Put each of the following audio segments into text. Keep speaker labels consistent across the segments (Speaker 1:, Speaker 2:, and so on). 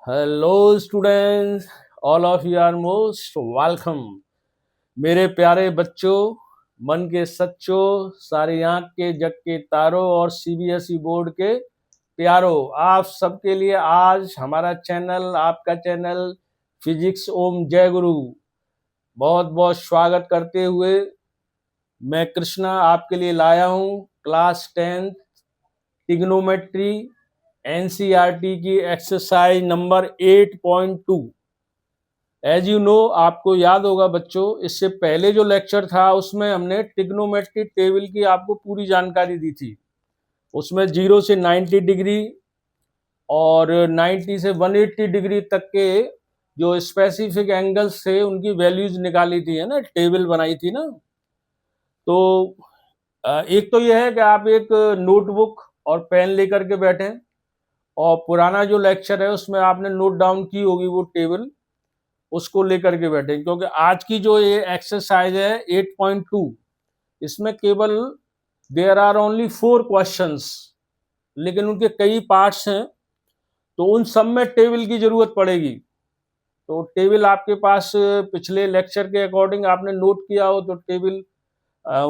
Speaker 1: Hello students, all of you are most welcome. मेरे प्यारे बच्चों, मन के सच्चों, सारी आंख के जग के तारों और सीबीएसई बोर्ड के प्यारों, आप सबके लिए आज हमारा चैनल, आपका चैनल फिजिक्स ओम जय गुरु बहुत बहुत स्वागत करते हुए मैं कृष्णा आपके लिए लाया हूँ क्लास 10 ट्रिग्नोमेट्री एनसीईआरटी की exercise number 8.2। As you know, आपको याद होगा बच्चों, इससे पहले जो लेक्चर था उसमें हमने ट्रिग्नोमेट्री टेबल की आपको पूरी जानकारी दी थी। उसमें 0 से 90 डिग्री और 90 से 180 डिग्री तक के जो स्पेसिफिक एंगल्स थे उनकी वैल्यूज निकाली थी, है ना, टेबल बनाई थी ना। तो एक तो यह है कि आप एक नोटबुक और पेन लेकर के बैठें और पुराना जो लेक्चर है उसमें आपने नोट डाउन की होगी वो टेबल, उसको लेकर के बैठे, क्योंकि आज की जो ये एक्सरसाइज है 8.2, इसमें केवल देयर आर ओनली 4 क्वेश्चंस, लेकिन उनके कई पार्ट्स हैं, तो उन सब में टेबल की जरूरत पड़ेगी। तो टेबल आपके पास पिछले लेक्चर के अकॉर्डिंग आपने नोट किया हो तो टेबल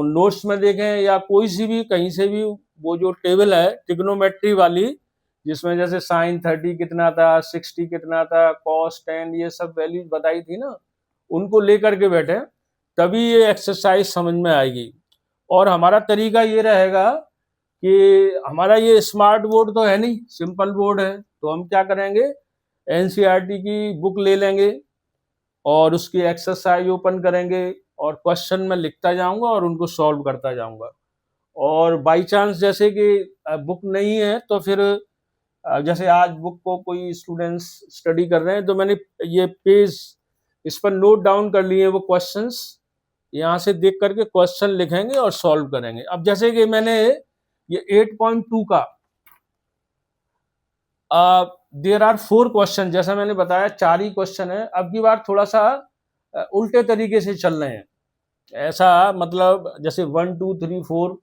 Speaker 1: नोट्स में देखें या कोई सी भी कहीं से भी वो जो टेबल है ट्रिग्नोमेट्री वाली, जिसमें जैसे साइन 30 कितना था, 60 कितना था, कॉस 10, ये सब वैल्यूज बताई थी ना, उनको लेकर के बैठे, तभी ये एक्सरसाइज समझ में आएगी। और हमारा तरीका ये रहेगा कि हमारा ये स्मार्ट बोर्ड तो है नहीं, सिंपल बोर्ड है, तो हम क्या करेंगे, एनसीईआरटी की बुक ले लेंगे और उसकी एक्सरसाइज ओपन करेंगे और क्वेश्चन में लिखता जाऊंगा और उनको सॉल्व करता जाऊंगा। और बाई चांस जैसे कि बुक नहीं है तो फिर जैसे आज बुक को कोई स्टूडेंट्स स्टडी कर रहे हैं तो मैंने ये पेज इस पर नोट डाउन कर लिए वो क्वेश्चंस, यहाँ से देख करके क्वेश्चन लिखेंगे और सॉल्व करेंगे। अब जैसे कि मैंने ये 8.2 का देयर आर 4 क्वेश्चन, जैसा मैंने बताया 4 ही क्वेश्चन है। अब की बार थोड़ा सा उल्टे तरीके से चल रहे हैं, ऐसा मतलब जैसे 1 2 3 4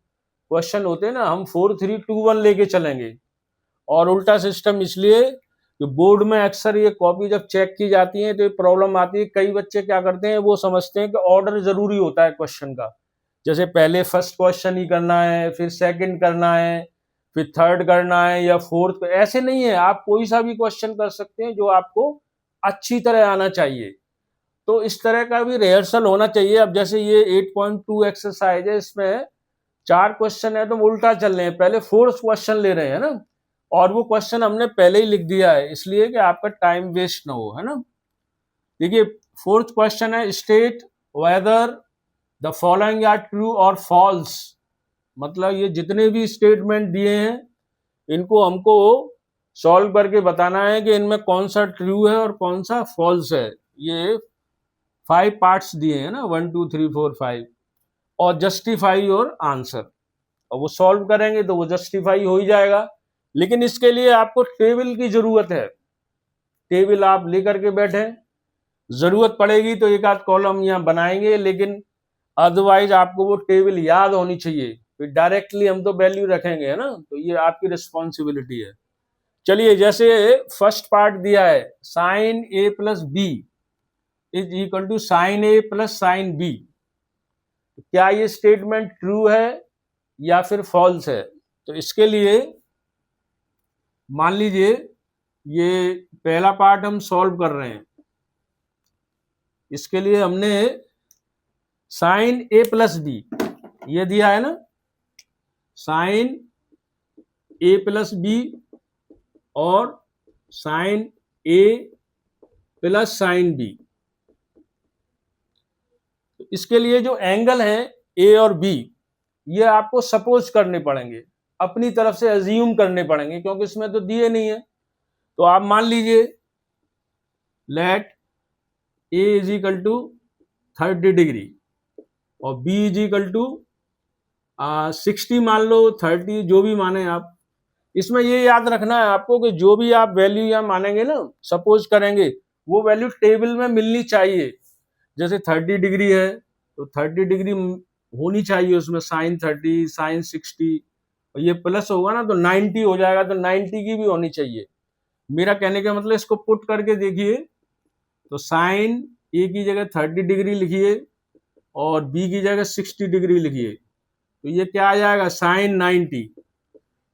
Speaker 1: क्वेश्चन होते हैं ना, हम 4 3 2 1 लेके चलेंगे। और उल्टा सिस्टम इसलिए कि बोर्ड में अक्सर ये कॉपी जब चेक की जाती है तो ये प्रॉब्लम आती है, कई बच्चे क्या करते हैं, वो समझते हैं कि ऑर्डर जरूरी होता है क्वेश्चन का, जैसे पहले फर्स्ट क्वेश्चन ही करना है, फिर सेकंड करना है, फिर थर्ड करना है या फोर्थ। ऐसे नहीं है, आप कोई सा भी क्वेश्चन कर सकते हैं जो आपको अच्छी तरह आना चाहिए। तो इस तरह का भी रिहर्सल होना चाहिए। अब जैसे ये 8.2 एक्सरसाइज है, इसमें 4 क्वेश्चन है तो हम उल्टा चल रहे हैं, पहले 4 क्वेश्चन ले रहे हैं ना, और वो क्वेश्चन हमने पहले ही लिख दिया है इसलिए कि आपका टाइम वेस्ट ना हो, है ना। देखिए, 4th क्वेश्चन है, state whether the following are true और फॉल्स। मतलब ये जितने भी स्टेटमेंट दिए हैं इनको हमको सॉल्व करके बताना है कि इनमें कौन सा ट्रू है और कौन सा फॉल्स है। ये 5 पार्ट्स दिए हैं ना, 1 2 3 4 5, और जस्टिफाई योर आंसर, और वो सॉल्व करेंगे तो वो जस्टिफाई हो ही जाएगा। लेकिन इसके लिए आपको टेबल की जरूरत है, टेबल आप लेकर के बैठे, जरूरत पड़ेगी तो एक आध कॉलम यहाँ बनाएंगे, लेकिन अदरवाइज आपको वो टेबल याद होनी चाहिए, फिर डायरेक्टली हम तो वैल्यू रखेंगे, है ना, तो ये आपकी रिस्पॉन्सिबिलिटी है। चलिए, जैसे फर्स्ट पार्ट दिया है, sine A plus B is equal to sine A plus sine B, क्या ये स्टेटमेंट ट्रू है या फिर फॉल्स है। तो इसके लिए मान लीजिए ये पहला पार्ट हम सॉल्व कर रहे हैं, इसके लिए हमने साइन ए प्लस बी ये दिया है ना, साइन ए प्लस बी और sign A plus sine B. इसके लिए जो एंगल है ए और बी, ये आपको सपोज करने पड़ेंगे, अपनी तरफ से अज्यूम करने पड़ेंगे, क्योंकि इसमें तो दिए नहीं है। तो आप मान लीजिए let A is equal to 30 degree और बी इज इक्वल टू 60 मान लो, 30, जो भी माने आप। इसमें ये याद रखना है आपको कि जो भी आप वैल्यू यहाँ मानेंगे ना, सपोज करेंगे, वो वैल्यू टेबल में मिलनी चाहिए। जैसे 30 डिग्री है तो 30 डिग्री होनी चाहिए उसमें, साइन 30 साइन 60, और ये प्लस होगा ना तो 90 हो जाएगा, तो 90 की भी होनी चाहिए। मेरा कहने का मतलब इसको पुट करके देखिए, तो साइन ए की जगह 30 डिग्री लिखिए और बी की जगह 60 डिग्री लिखिए, तो ये क्या आ जाएगा, साइन 90।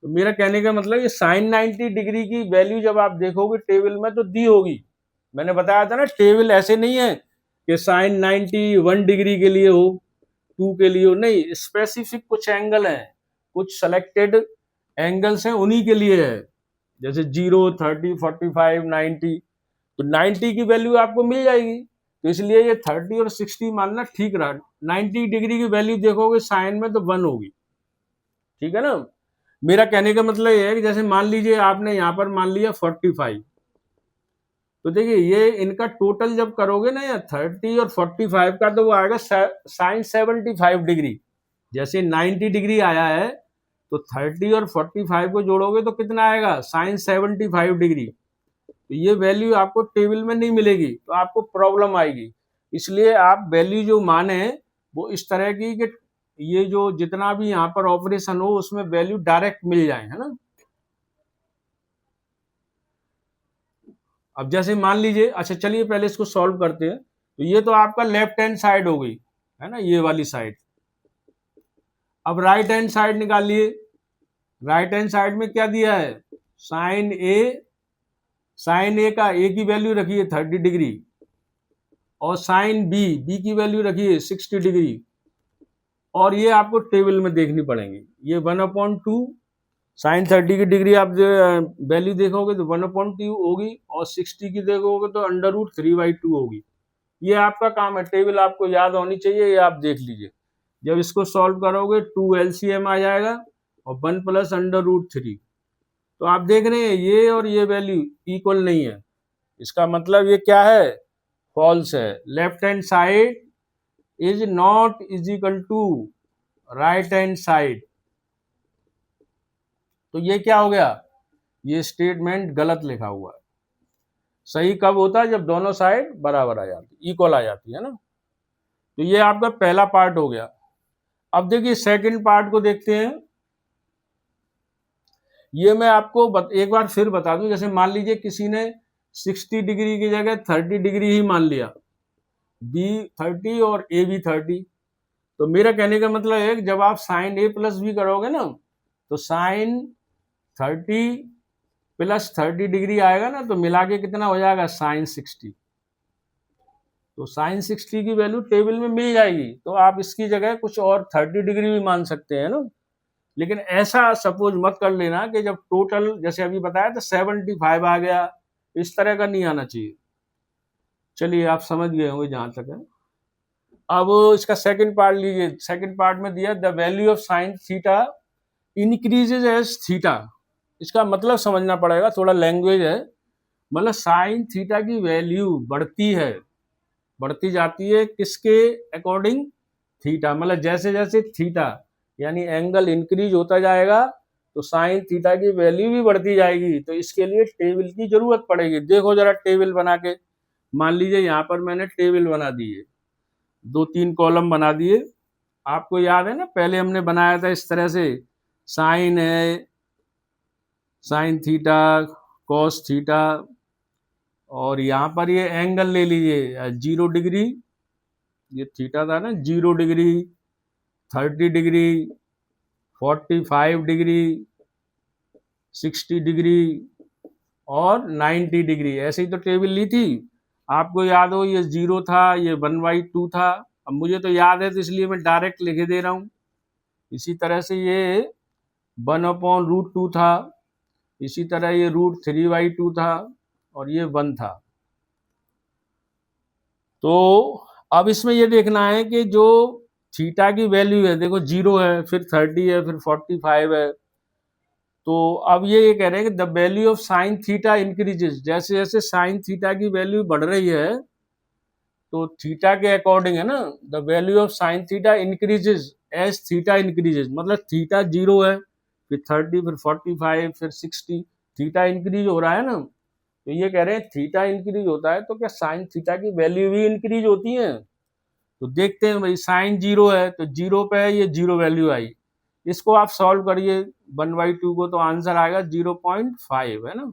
Speaker 1: तो मेरा कहने का मतलब ये साइन 90 डिग्री की वैल्यू जब आप देखोगे टेबल में तो दी होगी। मैंने बताया था ना, टेबल ऐसे नहीं है कि साइन 91 डिग्री के लिए हो, 2 के लिए हो, नहीं, स्पेसिफिक कुछ एंगल है, कुछ सेलेक्टेड एंगल्स हैं, उन्हीं के लिए है। जैसे 0, 30, 45, 90, तो 90 की वैल्यू आपको मिल जाएगी। तो इसलिए ये 30 और 60 मानना ठीक रहा। 90 डिग्री की वैल्यू देखोगे साइन में तो 1 होगी, ठीक है ना। मेरा कहने का मतलब ये है कि जैसे मान लीजिए आपने यहाँ पर मान लिया 45, तो देखिए ये इनका टोटल जब करोगे ना, या 30 और 45 का, तो वो आएगा साइन 75 डिग्री। जैसे 90 डिग्री आया है तो 30 और 45 को जोड़ोगे तो कितना आएगा, साइन 75 डिग्री। तो ये वैल्यू आपको टेबल में नहीं मिलेगी, तो आपको प्रॉब्लम आएगी। इसलिए आप वैल्यू जो माने वो इस तरह की कि ये जो जितना भी यहाँ पर ऑपरेशन हो उसमें वैल्यू डायरेक्ट मिल जाए, है ना। अब जैसे मान लीजिए, अच्छा चलिए पहले इसको सॉल्व करते हैं। तो ये तो आपका लेफ्ट हैंड साइड हो गई, है ना, ये वाली साइड। अब राइट हैंड साइड निकालिए। राइट हैंड साइड में क्या दिया है, साइन ए। साइन ए का ए की वैल्यू रखिए 30 डिग्री, और साइन बी, बी की वैल्यू रखिए 60 डिग्री। और ये आपको टेबल में देखनी पड़ेंगी। ये 1/2 साइन 30 की डिग्री आप वैल्यू देखोगे तो 1/2 होगी, और 60 की देखोगे तो √3/2 होगी। ये आपका काम है, टेबल आपको याद होनी चाहिए, ये आप देख लीजिए। जब इसको सॉल्व करोगे 2 LCM आ जाएगा और 1 + √3। तो आप देख रहे हैं ये और ये वैल्यू इक्वल नहीं है, इसका मतलब ये क्या है, फॉल्स है। Left hand side is not is equal to right hand side. तो ये क्या हो गया, ये स्टेटमेंट गलत लिखा हुआ है। सही कब होता है, जब दोनों साइड बराबर आ जाती, इक्वल आ जाती है ना। तो ये आपका पहला पार्ट हो गया। अब देखिए सेकंड पार्ट को देखते हैं। ये मैं आपको एक बार फिर बता दूं। जैसे मान लीजिए किसी ने 60 डिग्री की जगह 30 डिग्री ही मान लिया, बी 30 और ए भी 30। तो मेरा कहने का मतलब है कि जब आप साइन ए प्लस बी करोगे ना, तो साइन 30 + 30 डिग्री आएगा ना, तो मिला के कितना हो जाएगा, साइन 60। तो साइन 60 की वैल्यू टेबल में मिल जाएगी, तो आप इसकी जगह कुछ और 30 डिग्री भी मान सकते हैं ना। लेकिन ऐसा सपोज मत कर लेना कि जब टोटल जैसे अभी बताया तो 75 आ गया, इस तरह का नहीं आना चाहिए। चलिए आप समझ गए होंगे जहां तक है। अब इसका सेकंड पार्ट लीजिए। सेकंड पार्ट में दिया the value of sine theta increases as theta. इसका मतलब समझना पड़ेगा, थोड़ा लैंग्वेज है। मतलब साइन थीटा की वैल्यू बढ़ती है, बढ़ती जाती है किसके अकॉर्डिंग, थीटा। मतलब जैसे जैसे थीटा यानी एंगल इंक्रीज होता जाएगा तो साइन थीटा की वैल्यू भी बढ़ती जाएगी। तो इसके लिए टेबल की जरूरत पड़ेगी। देखो जरा टेबल बना के, मान लीजिए यहाँ पर मैंने टेबल बना दी है, 2-3 कॉलम बना दिए। आपको याद है ना, पहले हमने बनाया था इस तरह से, साइन है, साइन थीटा, कॉस थीटा, और यहाँ पर ये एंगल ले लीजिए 0 डिग्री, ये थीटा था ना, 0 डिग्री, 30 डिग्री, 45 डिग्री, 60 डिग्री और 90 डिग्री। ऐसे ही तो टेबल ली थी। आपको याद हो ये 0 था, ये 1/2 था। अब मुझे तो याद है तो इसलिए मैं डायरेक्ट लिखे दे रहा हूँ। इसी तरह से ये 1/√2 था, इसी तरह ये √3/2 था, और ये 1 था। तो अब इसमें ये देखना है कि जो थीटा की वैल्यू है, देखो 0 है, फिर 30 है, फिर 45 है। तो अब ये कह रहे हैं कि the value of sine theta increases. जैसे जैसे साइन थीटा की वैल्यू बढ़ रही है तो थीटा के अकॉर्डिंग है ना, the value of sine theta increases as theta increases. मतलब थीटा 0 है, फिर 30, फिर 45, फिर 60, थीटा इंक्रीज हो रहा है ना। तो ये कह रहे हैं थीटा इंक्रीज होता है तो क्या साइन थीटा की वैल्यू भी इंक्रीज होती है। तो देखते हैं भाई, साइन 0 है तो 0 पे है, ये 0 वैल्यू आई। इसको आप सॉल्व करिए 1/2 को, तो आंसर आएगा 0.5, है ना।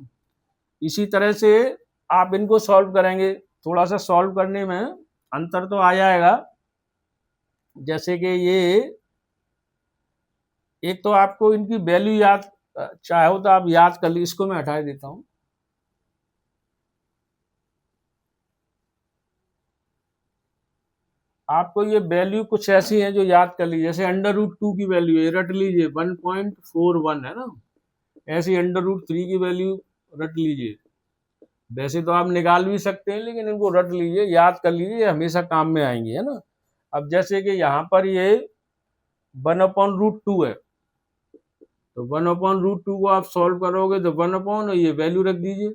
Speaker 1: इसी तरह से आप इनको सॉल्व करेंगे, थोड़ा सा सॉल्व करने में अंतर तो आ जाएगा। जैसे कि ये एक तो आपको इनकी वैल्यू याद चाहो तो आप याद कर ली, इसको मैं हटा देता हूं। आपको ये वैल्यू कुछ ऐसी है जो याद कर लीजिए, जैसे अंडर रूट 2 की वैल्यू है, रट लीजिए 1.41 है ना, ऐसी अंडर रूट 3 की वैल्यू रट लीजिए। वैसे तो आप निकाल भी सकते हैं, लेकिन इनको रट लीजिए, याद कर लीजिए, ये हमेशा काम में आएंगे, है ना। अब जैसे कि यहाँ पर ये 1/√2 है, तो 1/√2 को आप सॉल्व करोगे तो 1 ये वैल्यू रख दीजिए।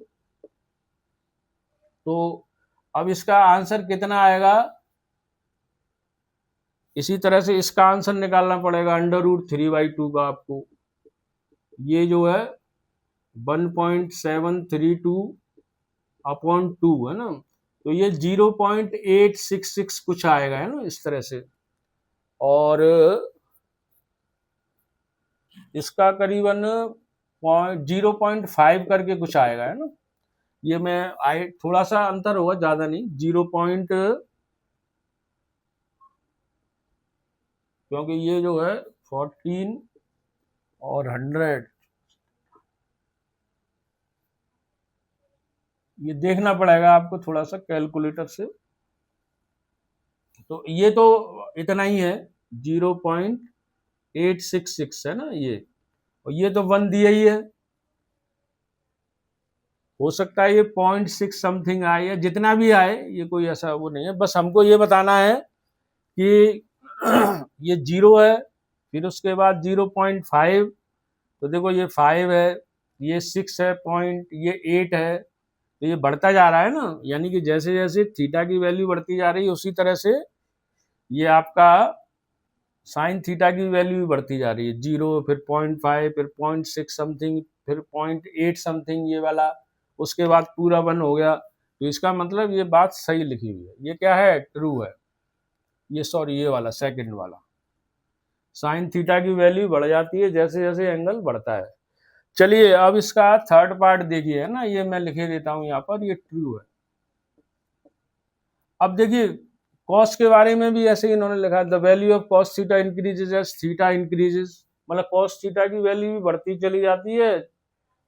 Speaker 1: तो अब इसका आंसर कितना आएगा, इसी तरह से इसका आंसर निकालना पड़ेगा अंडर रूट 3/2 का आपको। ये जो है 1.732/2 है ना, तो ये 0.866 कुछ आएगा, है ना, इस तरह से। और इसका करीबन 0.5 करके कुछ आएगा, है ना। ये मैं थोड़ा सा अंतर होगा, ज्यादा नहीं, 0. क्योंकि ये जो है 14 और 100, ये देखना पड़ेगा आपको थोड़ा सा कैलकुलेटर से। तो ये तो इतना ही है, 0.866 है ना ये, और ये तो 1 दिया ही है। हो सकता है ये 0.6 समथिंग आए या जितना भी आए, ये कोई ऐसा वो नहीं है, बस हमको ये बताना है कि ये 0 है, फिर उसके बाद 0.5, तो देखो ये 5 है, ये 6 है पॉइंट, ये 8 है, तो ये बढ़ता जा रहा है ना, यानी कि जैसे जैसे थीटा की वैल्यू बढ़ती जा रही है, उसी तरह से ये आपका साइन थीटा की वैल्यू भी बढ़ती जा रही है। 0, फिर 0.5, फिर 0.6 समथिंग, फिर 0.8 समथिंग, ये वाला, उसके बाद पूरा 1 हो गया। तो इसका मतलब ये बात सही लिखी हुई है, ये क्या है, ट्रू है। ये सॉरी, ये वाला सेकंड वाला, साइन थीटा की वैल्यू बढ़ जाती है जैसे जैसे एंगल बढ़ता है। चलिए अब इसका थर्ड पार्ट देखिए, है ना, ये मैं लिखे देता हूं यहाँ पर, ये ट्रू है। अब देखिए कॉस के बारे में भी ऐसे ही इन्होंने लिखा, the value of cos theta increases as theta increases, मतलब कॉस थीटा की वैल्यू भी बढ़ती चली जाती है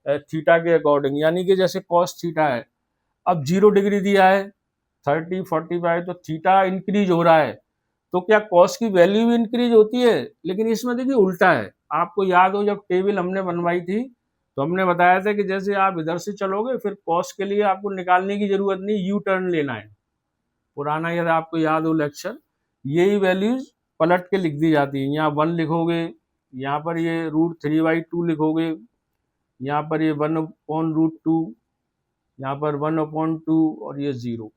Speaker 1: थीटा के अकॉर्डिंग, यानी कि जैसे कॉस थीटा है, अब 0 डिग्री दिया है, 30, 45, तो थीटा इंक्रीज हो रहा है, तो क्या कॉस की वैल्यू भी इंक्रीज होती है। लेकिन इसमें देखिए उल्टा है, आपको याद हो जब टेबल हमने बनवाई थी तो हमने बताया था कि जैसे आप इधर से चलोगे, फिर कॉस के लिए आपको निकालने की जरूरत नहीं, यू टर्न लेना है। पुराना यदि आपको याद हो लेक्चर, यही वैल्यूज पलट के लिख दी जाती है। यहाँ 1 लिखोगे, यहाँ पर ये √3/2 लिखोगे, यहाँ पर ये 1/√2, यहाँ पर 1/2 और ये 0।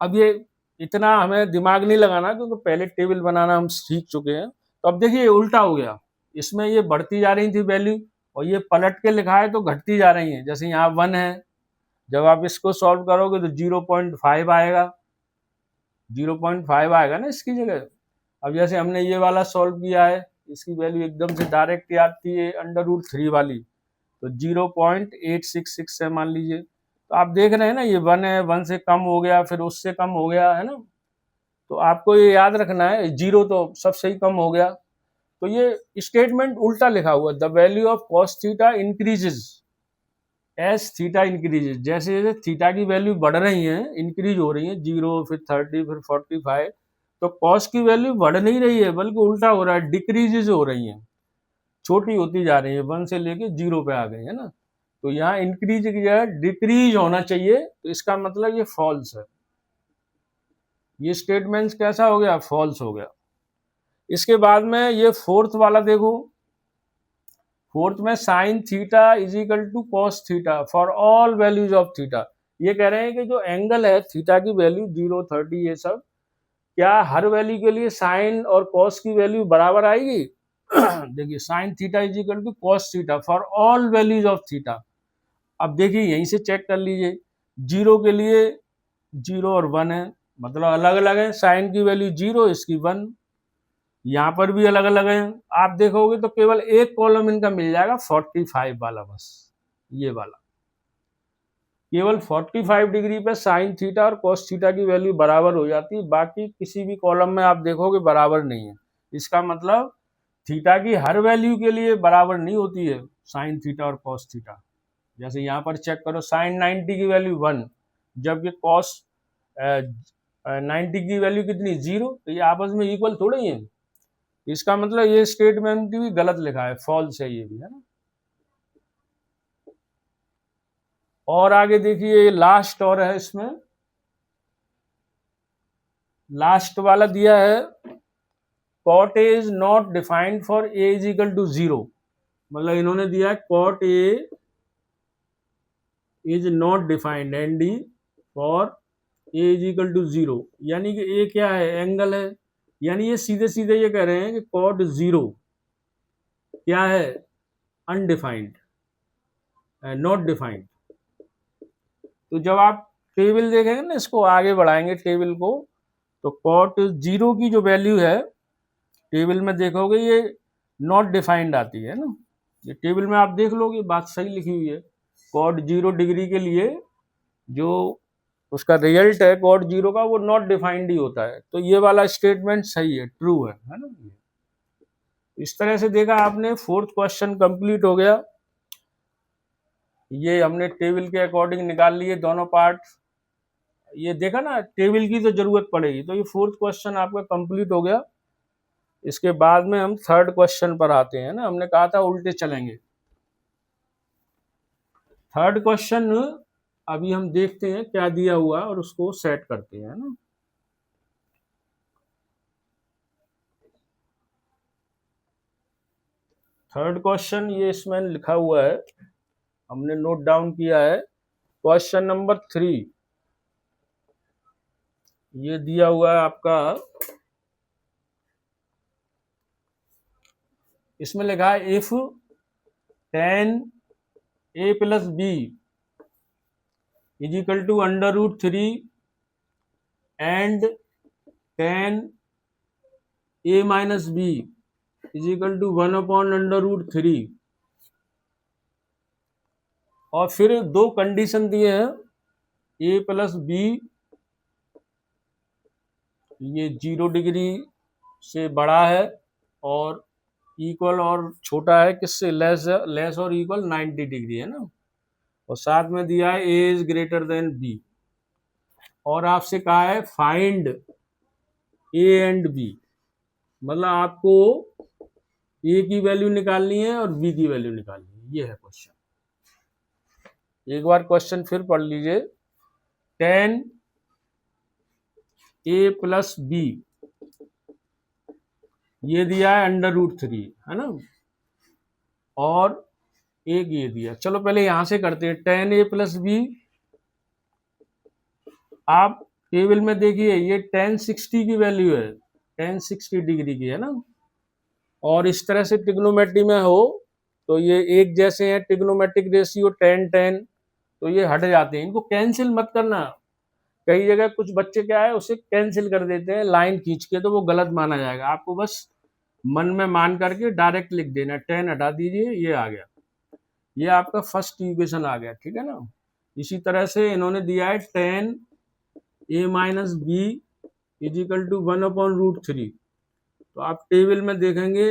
Speaker 1: अब ये इतना हमें दिमाग नहीं लगाना, क्योंकि पहले टेबल बनाना हम सीख चुके हैं। तो अब देखिए उल्टा हो गया, इसमें ये बढ़ती जा रही थी वैल्यू, और ये पलट के लिखा है तो घटती जा रही है। जैसे यहाँ 1 है, जब आप इसको सॉल्व करोगे तो 0.5 आएगा, 0.5 आएगा ना इसकी जगह। अब जैसे हमने ये वाला सॉल्व किया है, इसकी वैल्यू एकदम से डायरेक्ट याद थी, ये अंडर रूट 3 वाली, तो 0.866 है मान लीजिए। तो आप देख रहे हैं ना, ये 1 है, 1 से कम हो गया, फिर उससे कम हो गया, है ना। तो आपको ये याद रखना है, 0 तो सबसे ही कम हो गया। तो ये स्टेटमेंट उल्टा लिखा हुआ, the value of cos theta increases as theta increases, जैसे जैसे थीटा की वैल्यू बढ़ रही है, इंक्रीज हो रही है, 0, फिर 30, फिर 45, तो कॉस की वैल्यू बढ़ नहीं रही है, बल्कि उल्टा हो रहा है, डिक्रीजेज हो रही है, छोटी होती जा रही है, 1 से लेके 0 पे आ गई, है ना। तो यहाँ इंक्रीज की जगह डिक्रीज होना चाहिए, तो इसका मतलब ये फॉल्स है। ये स्टेटमेंट कैसा हो गया, फॉल्स हो गया। इसके बाद में ये फोर्थ वाला देखो, फोर्थ में sine theta is equal to cos theta for all values of theta. ये कह रहे हैं कि जो एंगल है थीटा की वैल्यू 0, 30, ये सब, क्या हर वैल्यू के लिए साइन और कॉस की वैल्यू बराबर आएगी। देखिए sine theta is equal to cos theta for all values of theta. अब देखिए यहीं से चेक कर लीजिए, 0 के लिए 0 और 1 है, मतलब अलग अलग है, साइन की वैल्यू 0, इसकी 1, यहाँ पर भी अलग अलग है। आप देखोगे तो केवल एक कॉलम इनका मिल जाएगा 45 वाला, बस ये वाला। केवल 45 डिग्री पे साइन थीटा और कॉस थीटा की वैल्यू बराबर हो जाती है, बाकी किसी भी कॉलम में आप देखोगे बराबर नहीं है। इसका मतलब थीटा की हर वैल्यू के लिए बराबर नहीं होती है साइन थीटा और कॉस थीटा। जैसे यहाँ पर चेक करो, साइन 90 की वैल्यू 1, जबकि कॉस 90 की वैल्यू कितनी 0, तो ये आपस में इक्वल थोड़े ही है। इसका मतलब ये स्टेटमेंट भी गलत लिखा है, फॉल्स है ये भी, है ना। और आगे देखिए लास्ट और है, इसमें लास्ट वाला दिया है, cot A is not defined for A is equal to 0। मतलब इन्होंने दिया है cot A is not defined and for A is equal to 0, यानी कि ए क्या है, एंगल है। यानी ये सीधे सीधे ये कह रहे हैं कि कॉट 0 क्या है, अनडिफाइंड, नॉट डिफाइंड। तो जब आप टेबल देखेंगे ना, इसको आगे बढ़ाएंगे टेबल को, तो कॉट 0 की जो वैल्यू है टेबल में देखोगे ये नॉट डिफाइंड आती है ना। ये टेबल में आप देख लोगे, बात सही लिखी हुई है। कॉट 0 डिग्री के लिए जो उसका रिजल्ट है कॉट 0 का, वो नॉट डिफाइंड ही होता है। तो ये वाला स्टेटमेंट सही है, ट्रू है ना। इस तरह से देखा आपने, फोर्थ क्वेश्चन कंप्लीट हो गया। ये हमने टेबल के अकॉर्डिंग निकाल लिए दोनों पार्ट। ये देखा ना, टेबल की तो जरूरत पड़ेगी। तो ये फोर्थ क्वेश्चन आपका कंप्लीट हो गया। इसके बाद में हम थर्ड क्वेश्चन पर आते हैं ना, हमने कहा था उल्टे चलेंगे। थर्ड क्वेश्चन अभी हम देखते हैं क्या दिया हुआ और उसको सेट करते हैं ना। थर्ड क्वेश्चन ये इसमें लिखा हुआ है, हमने नोट डाउन किया है। क्वेश्चन नंबर 3 ये दिया हुआ है आपका, इसमें लिखा है if tan a plus B is equal to √3 and tan a minus B is equal to 1/√3। और फिर दो कंडीशन दिए हैं, a प्लस बी ये 0 डिग्री से बड़ा है और इक्वल और छोटा है किससे, लेस और इक्वल 90 डिग्री, है ना। और साथ में दिया है a is greater than b। और आपसे कहा है फाइंड a एंड b, मतलब आपको a की वैल्यू निकालनी है और b की वैल्यू निकालनी है। ये है क्वेश्चन। एक बार क्वेश्चन फिर पढ़ लीजिए। tan a प्लस बी ये दिया है √3, है ना। और एक ये दिया, चलो पहले यहां से करते हैं। tan a प्लस बी, आप टेबल में देखिए ये tan 60 की वैल्यू है, tan 60 डिग्री की, है ना। और इस तरह से ट्रिग्नोमेट्री में हो तो ये एक जैसे हैं, ट्रिग्नोमेट्रिक रेशियो tan तो ये हट जाते हैं, इनको कैंसिल मत करना। कई जगह कुछ बच्चे क्या है उसे कैंसिल कर देते हैं लाइन खींच के, तो वो गलत माना जाएगा। आपको बस मन में मान करके डायरेक्ट लिख देना, tan हटा दीजिए, ये आ गया। ये आपका फर्स्ट इक्वेशन आ गया, ठीक है ना। इसी तरह से इन्होंने दिया है tan a minus B is equal to 1/√3। तो आप टेबल में देखेंगे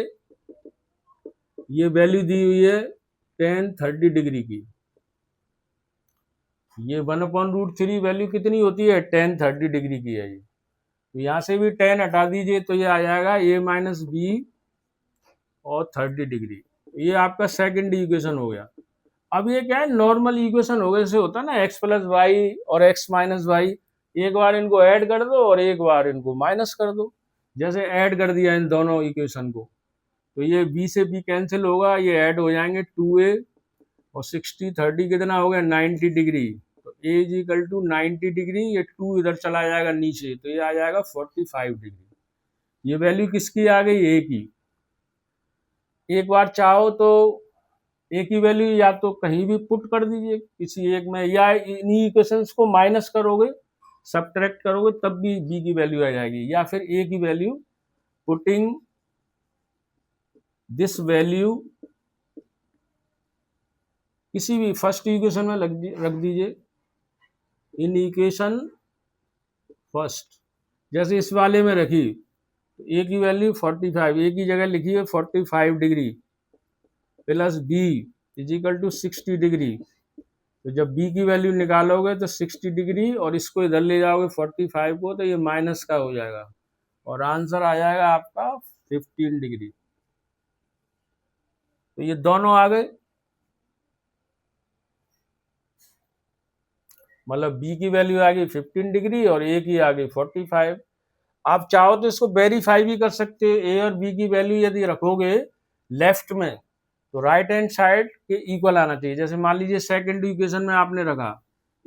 Speaker 1: ये वैल्यू दी हुई है tan 30 डिग्री की। ये 1/√3 वैल्यू कितनी होती है, tan 30 डिग्री की है ये। तो यहाँ से भी tan हटा दीजिए तो ये आ जाएगा a माइनस बी और 30 डिग्री। ये आपका सेकंड इक्वेशन हो गया। अब ये क्या है, नॉर्मल इक्वेशन हो गया, जैसे होता है ना x प्लस वाई और x माइनस वाई, एक बार इनको ऐड कर दो और एक बार इनको माइनस कर दो। जैसे ऐड कर दिया इन दोनों इक्वेशन को, तो ये b से b कैंसिल होगा, ये ऐड हो जाएंगे 2a और 60 30 कितना हो गया 90 डिग्री। तो a is equal to 90 degree, ये 2 इधर चला जाएगा नीचे, तो ये आ जाएगा 45 डिग्री। ये वैल्यू किसकी आ गई, a की। एक बार चाहो तो a की वैल्यू या तो कहीं भी पुट कर दीजिए किसी एक में, या इन्हीं इक्वेशंस को माइनस करोगे, सब्ट्रैक्ट करोगे, तब भी b की वैल्यू आ जाएगी। या फिर a की वैल्यू पुटिंग दिस वैल्यू किसी भी फर्स्ट इक्वेशन में रख दीजिए, इन इक्वेशन फर्स्ट। जैसे इस वाले में रखी तो ए की वैल्यू 45, ए की जगह लिखी है 45 degree plus B is equal to 60 degree. तो जब बी की वैल्यू निकालोगे तो 60 डिग्री और इसको इधर ले जाओगे 45 को, तो ये माइनस का हो जाएगा और आंसर आ जाएगा आपका 15 डिग्री। तो ये दोनों आ गए, मतलब बी की वैल्यू आ गई 15 डिग्री और ए की आ गई 45। आप चाहो तो इसको वेरीफाई भी कर सकते हो। ए और बी की वैल्यू यदि रखोगे लेफ्ट में तो राइट हैंड साइड के इक्वल आना चाहिए। जैसे मान लीजिए सेकंड इक्वेशन में आपने रखा,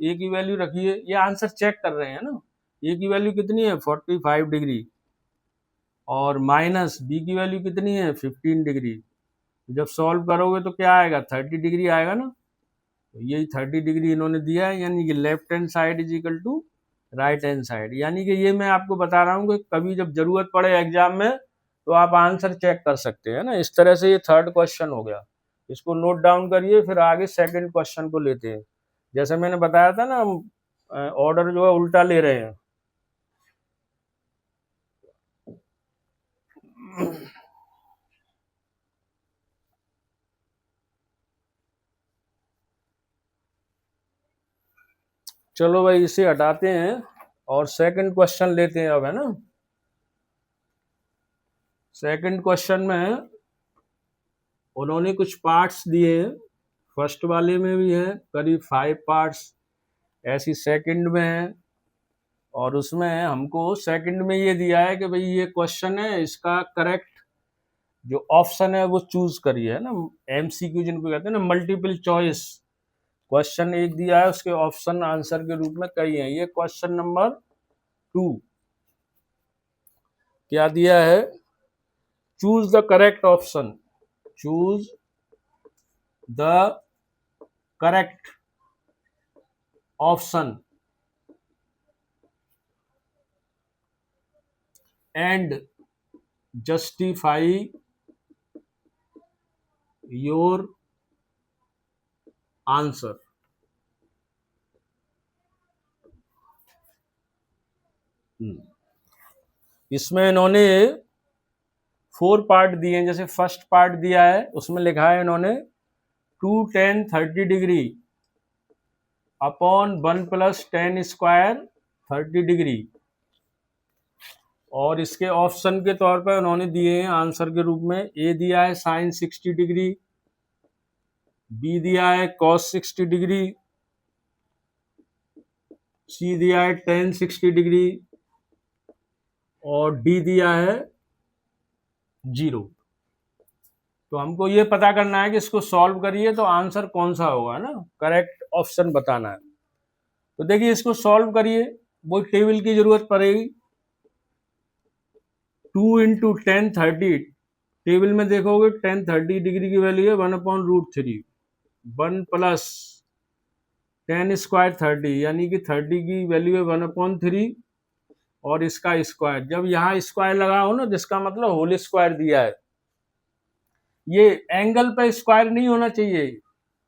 Speaker 1: ए की वैल्यू रखी है, ये आंसर चेक कर रहे हैं ना, ए की वैल्यू कितनी है 45 डिग्री और माइनस बी की वैल्यू कितनी है 15 डिग्री। जब सॉल्व करोगे तो क्या आएगा 30 डिग्री आएगा ना। तो यही 30 डिग्री इन्होंने दिया है, यानी कि left hand side is equal to right hand side. यानी कि ये मैं आपको बता रहा हूँ कि कभी जब जरूरत पड़े एग्जाम में तो आप आंसर चेक कर सकते हैं ना। इस तरह से ये थर्ड क्वेश्चन हो गया, इसको नोट डाउन करिए, फिर आगे सेकंड क्वेश्चन को लेते हैं। जैसे मैंने बताया था ना, हम ऑर्डर जो है उल्टा ले रहे हैं। चलो भाई इसे हटाते हैं और सेकंड क्वेश्चन लेते हैं अब, है ना। सेकंड क्वेश्चन में उन्होंने कुछ पार्ट्स दिए हैं, फर्स्ट वाले में भी है करीब 5 पार्ट्स, ऐसी सेकंड में है, और उसमें हमको सेकंड में ये दिया है कि भाई ये क्वेश्चन है, इसका करेक्ट जो ऑप्शन है वो चूज करिए, है ना। एमसीक्यू जिनको कहते हैं ना, मल्टीपल चॉइस क्वेश्चन एक दिया है, उसके ऑप्शन आंसर के रूप में कई हैं। ये क्वेश्चन नंबर 2 क्या दिया है, choose the correct option, choose the correct option and justify your answer. इसमें इन्होंने 4 पार्ट दिए हैं। जैसे फर्स्ट पार्ट दिया है उसमें लिखा है इन्होंने 2 tan 30 degree upon 1 + tan square 30 degree, और इसके ऑप्शन के तौर पर उन्होंने दिए हैं आंसर के रूप में, ए दिया है sin 60 डिग्री, बी दिया है cos 60 डिग्री, सी दिया है tan 60 डिग्री और डी दिया है 0। तो हमको ये पता करना है कि इसको सॉल्व करिए तो आंसर कौन सा होगा ना, करेक्ट ऑप्शन बताना है। तो देखिए इसको सॉल्व करिए, वो टेबल की जरूरत पड़ेगी। 2 × tan 30, टेबल में देखोगे tan 30 डिग्री की वैल्यू है 1/√3, 1 + tan स्क्वायर 30, यानी कि 30 की वैल्यू है 1/3 और इसका स्क्वायर। जब यहाँ स्क्वायर लगा हो ना, जिसका मतलब होल स्क्वायर दिया है, ये एंगल पे स्क्वायर नहीं होना चाहिए,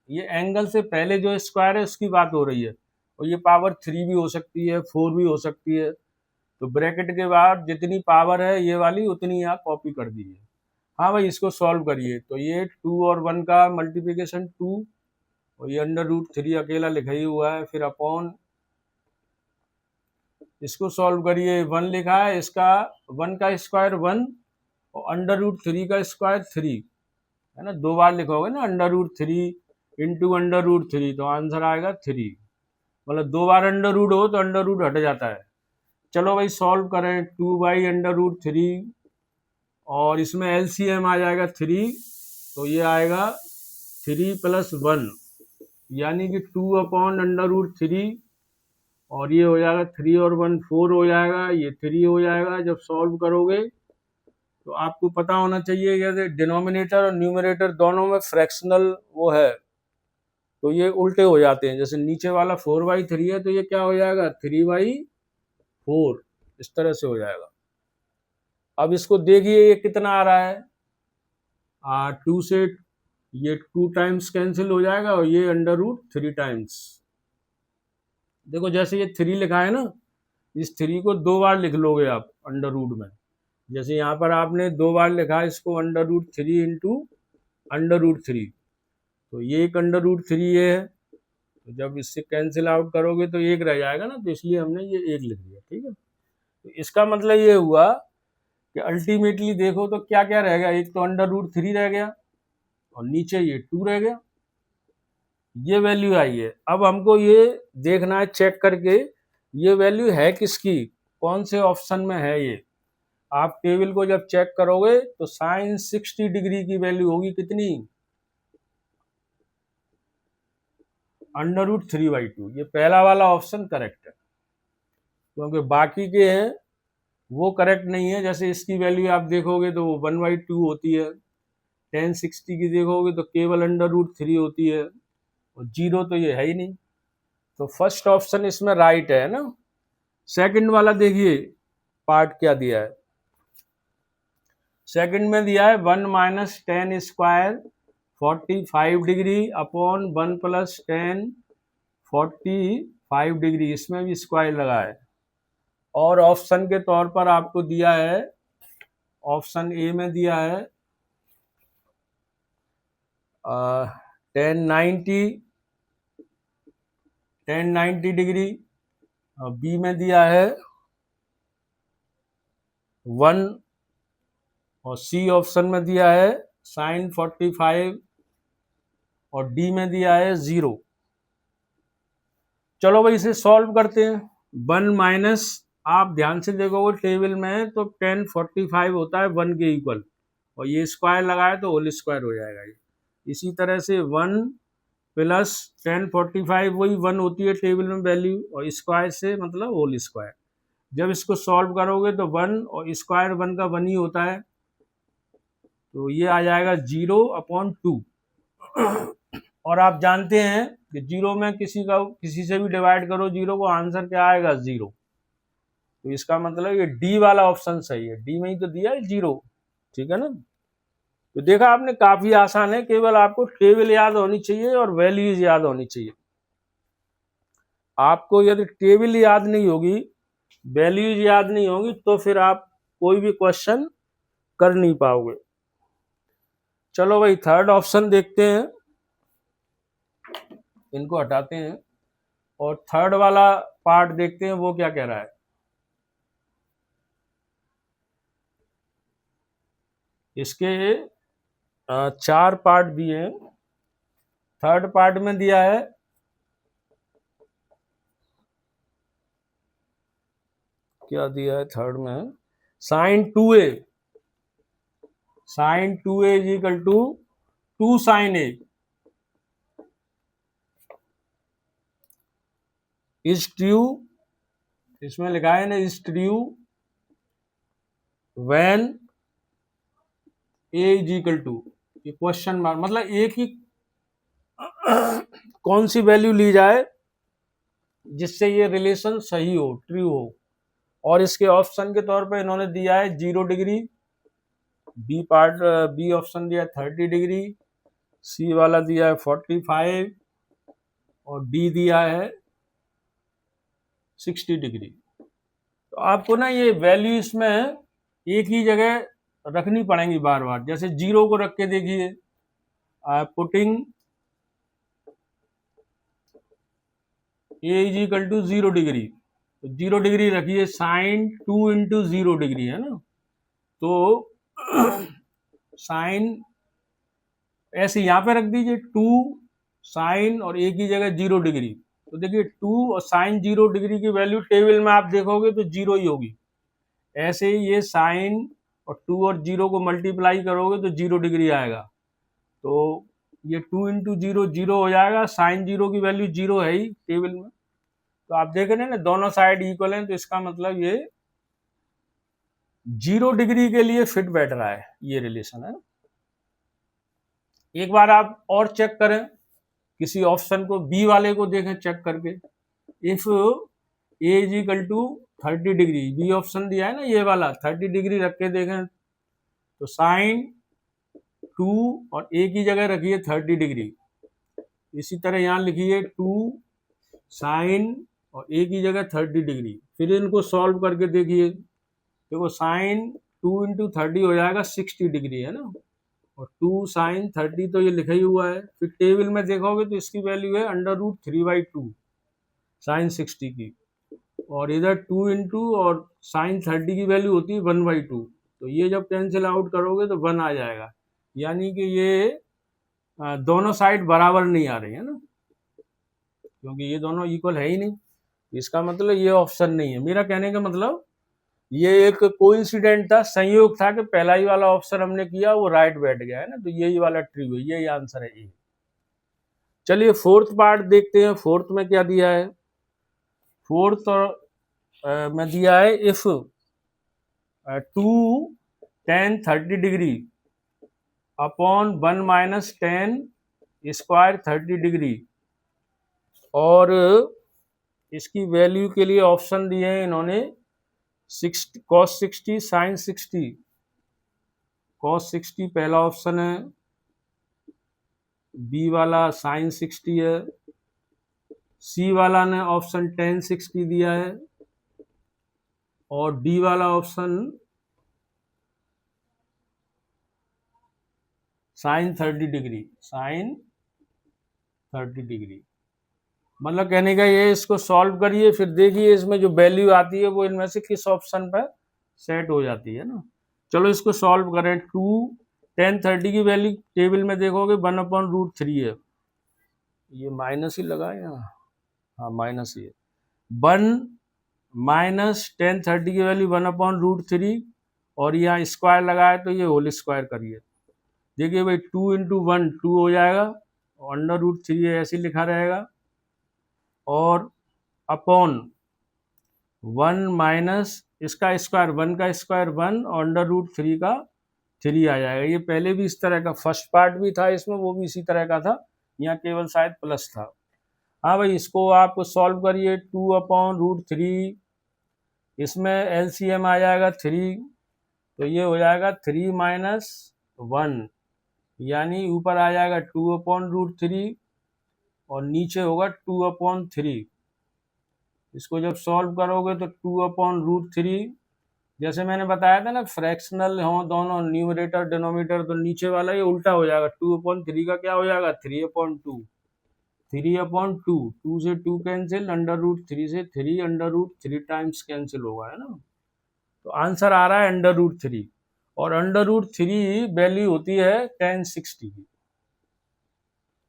Speaker 1: ये एंगल से पहले जो स्क्वायर है उसकी बात हो रही है। और ये पावर 3 भी हो सकती है, 4 भी हो सकती है। तो ब्रैकेट के बाद जितनी पावर है ये वाली उतनी आप कॉपी कर दीजिए। हाँ भाई इसको सॉल्व करिए। तो ये 2 और 1 का मल्टीप्लिकेशन 2 और ये √3 अकेला लिखा ही हुआ है, फिर अपॉन, इसको सॉल्व करिए। 1 लिखा है, इसका 1 का स्क्वायर 1 और √3 का स्क्वायर 3, है ना। 2 बार लिखोगे ना √3 × √3 तो आंसर आएगा 3। मतलब 2 बार अंडर रूट हो तो अंडर रूट हट जाता है। चलो भाई सॉल्व करें, 2/√3 और इसमें एलसीएम आ जाएगा 3, तो ये आएगा 3 + 1 यानी कि 2/√3 और ये हो जाएगा 3 और 1 4 हो जाएगा, ये 3 हो जाएगा। जब सॉल्व करोगे तो आपको पता होना चाहिए कि डिनोमिनेटर और न्यूमरेटर दोनों में फ्रैक्शनल वो है, तो ये उल्टे हो जाते हैं। जैसे नीचे वाला 4/3 है तो ये क्या हो जाएगा 3/4, इस तरह से हो जाएगा। अब इसको देखिए ये कितना आ रहा है, 2 से ये 2 टाइम्स कैंसिल हो जाएगा और ये अंडर रूट 3 टाइम्स, देखो जैसे ये 3 लिखा है ना, इस 3 को 2 बार लिख लोगे आप अंडर रूट में। जैसे यहाँ पर आपने 2 बार लिखा है इसको under root 3 into under root 3, तो ये एक अंडर रूट 3 ये है, तो जब इससे कैंसिल आउट करोगे तो एक रह जाएगा ना, तो इसलिए हमने ये एक लिख दिया। ठीक है, तो इसका मतलब ये हुआ कि अल्टीमेटली देखो तो क्या क्या रह गया, एक तो अंडर रूट 3 रह गया और नीचे ये 2 रह गया, ये वैल्यू आई है। अब हमको ये देखना है चेक करके ये वैल्यू है किसकी, कौन से ऑप्शन में है ये। आप टेबल को जब चेक करोगे तो साइन 60 डिग्री की वैल्यू होगी कितनी, अंडर रूट 3/2। ये पहला वाला ऑप्शन करेक्ट है, क्योंकि बाकी के हैं वो करेक्ट नहीं है। जैसे इसकी वैल्यू आप देखोगे तो वो 1/2 होती है, 1060 की देखोगे तो केवल अंडर रूट 3 होती है, और 0 तो ये है ही नहीं। तो फर्स्ट ऑप्शन इसमें राइट है ना। सेकंड वाला देखिए पार्ट क्या दिया है, सेकंड में दिया है 1 minus 10 square 45 degree upon 1 plus 10 45 degree, इसमें भी स्क्वायर लगा है। और ऑप्शन के तौर पर आपको दिया है, ऑप्शन ए में दिया है 1090 डिग्री, बी में दिया है 1, और सी ऑप्शन में दिया है साइन 45, और डी में दिया है 0। चलो भाई इसे सॉल्व करते हैं। 1 माइनस, आप ध्यान से देखोगे टेबल में तो 1045 होता है 1 के इक्वल, और ये स्क्वायर लगाए तो होल स्क्वायर हो जाएगा ये। इसी तरह से 1 प्लस 1045 वही 1 होती है टेबल में वैल्यू, और स्क्वायर से मतलब होल स्क्वायर। जब इसको सॉल्व करोगे तो 1 और स्क्वायर 1 का 1 ही होता है, तो ये आ जाएगा 0/2। और आप जानते हैं कि 0 में किसी से भी डिवाइड करो 0 को, आंसर क्या आएगा 0। तो इसका मतलब ये डी वाला ऑप्शन सही है, डी में ही तो दिया है 0। ठीक है ना। तो देखा आपने, काफी आसान है, केवल आपको टेबल याद होनी चाहिए और वैल्यूज याद होनी चाहिए। आपको यदि टेबल याद नहीं होगी, वैल्यूज याद नहीं होगी, तो फिर आप कोई भी क्वेश्चन कर नहीं पाओगे। चलो भाई थर्ड ऑप्शन देखते हैं, इनको हटाते हैं और थर्ड वाला पार्ट देखते हैं वो क्या कह रहा है। इसके 4 पार्ट दिए हैं। थर्ड पार्ट में दिया है क्या दिया है थर्ड में, sine 2a, sine 2a is equal to 2 sine a is true, इसमें लिखा है ना is true when a is equal to, ये क्वेश्चन मार्क, मतलब एक ही कौन सी वैल्यू ली जाए जिससे ये रिलेशन सही हो, ट्रू हो। और इसके ऑप्शन के तौर पे इन्होंने दिया है 0 डिग्री, बी ऑप्शन दिया 30 डिग्री, सी वाला दिया है 45, और डी दिया है 60 डिग्री। तो आपको ना ये वैल्यू इसमें एक ही जगह रखनी पड़ेंगी बार बार। जैसे 0 को रख के देखिए, putting A is equal to 0 degree, तो 0 डिग्री रखिए, साइन 2 इंटू 0 डिग्री है ना, तो साइन ऐसे यहाँ पे रख दीजिए 2 साइन और एक ही जगह 0 डिग्री। तो देखिए 2 और साइन 0 डिग्री की वैल्यू टेबल में आप देखोगे तो 0 ही होगी। ऐसे ही ये साइन और 2 और 0 को मल्टीप्लाई करोगे तो 0 डिग्री आएगा, तो ये 2 इंटू 0 0 हो जाएगा। साइन 0 की वैल्यू 0 है ही टेबल में, तो आप देख रहे हैं ना दोनों साइड इक्वल हैं, तो इसका मतलब ये 0 डिग्री के लिए फिट बैठ रहा है, ये रिलेशन है। एक बार आप और चेक करें, किसी ऑप्शन को, बी वाले को देखें चेक करके, if A is equal to 30 degree, B option दिया है ना ये वाला, 30 डिग्री रख के देखें तो साइन 2 और ए की जगह रखिए 30 डिग्री, इसी तरह यहाँ लिखिए 2 साइन और ए की जगह 30 डिग्री। फिर इनको सॉल्व करके देखिए, देखो साइन 2 × 30 हो जाएगा 60 डिग्री, है ना, और 2 sin 30 तो ये लिखा ही हुआ है। फिर टेबल में देखोगे तो इसकी वैल्यू है √3/2 साइन 60 की, और इधर 2 इंटू और साइन 30 की वैल्यू होती है 1/2। तो ये जब कैंसिल आउट करोगे तो 1 आ जाएगा, यानी कि ये दोनों साइड बराबर नहीं आ रही है ना, क्योंकि ये दोनों इक्वल है ही नहीं। इसका मतलब ये ऑप्शन नहीं है। मेरा कहने का मतलब ये एक कोइंसिडेंट था, संयोग था कि पहला ही वाला ऑप्शन हमने किया वो राइट बैठ गया, है ना, तो यही वाला ट्री हुई, यही आंसर है ये। चलिए फोर्थ पार्ट देखते हैं, फोर्थ में क्या दिया है। फोर्थ में दिया है if 2 tan 30 degree upon 1 - tan square 30 degree, और इसकी वैल्यू के लिए ऑप्शन दिए हैं इन्होंने cos 60 sin 60। cos 60 पहला ऑप्शन है, बी वाला sin 60 है, सी वाला ने ऑप्शन tan 60 दिया है, और डी वाला option sin 30 degree, sin 30 degree. मतलब कहने का ये, इसको सॉल्व करिए, फिर देखिए इसमें जो वैल्यू आती है वो इनमें से किस ऑप्शन पर सेट हो जाती है ना। चलो इसको सॉल्व करें। 2 tan 30 की वैल्यू टेबल में देखोगे 1/√3 है, ये माइनस ही लगा है, हाँ माइनस ही है। 1 - tan 30 की वैल्यू 1/√3, और यहाँ स्क्वायर लगाए तो ये होल स्क्वायर करिए। देखिए भाई 2 × 1 2 हो जाएगा, और √3 ऐसे लिखा रहेगा, और अपॉन 1 - इसका स्क्वायर 1 का स्क्वायर 1, और √3 का 3 आ जाएगा। ये पहले भी इस तरह का फर्स्ट पार्ट भी था इसमें, वो भी इसी तरह का था, यहाँ केवल शायद प्लस था। हाँ भाई इसको आप सॉल्व करिए। 2/√3, इसमें एलसीएम आ जाएगा 3, तो ये हो जाएगा 3 - 1, यानी ऊपर आ जाएगा 2/√3 और नीचे होगा 2/3। इसको जब सॉल्व करोगे तो 2/√3, जैसे मैंने बताया था ना फ्रैक्शनल हो दोनों न्यूमरेटर डिनोमिनेटर, तो नीचे वाला ये उल्टा हो जाएगा, 2/3 का क्या हो जाएगा 3/2, 3/2, 2 से 2 कैंसिल, √3 से 3, √3 टाइम्स कैंसिल होगा, है ना। तो आंसर आ रहा है √3, और √3 वैल्यू होती है tan 60 की,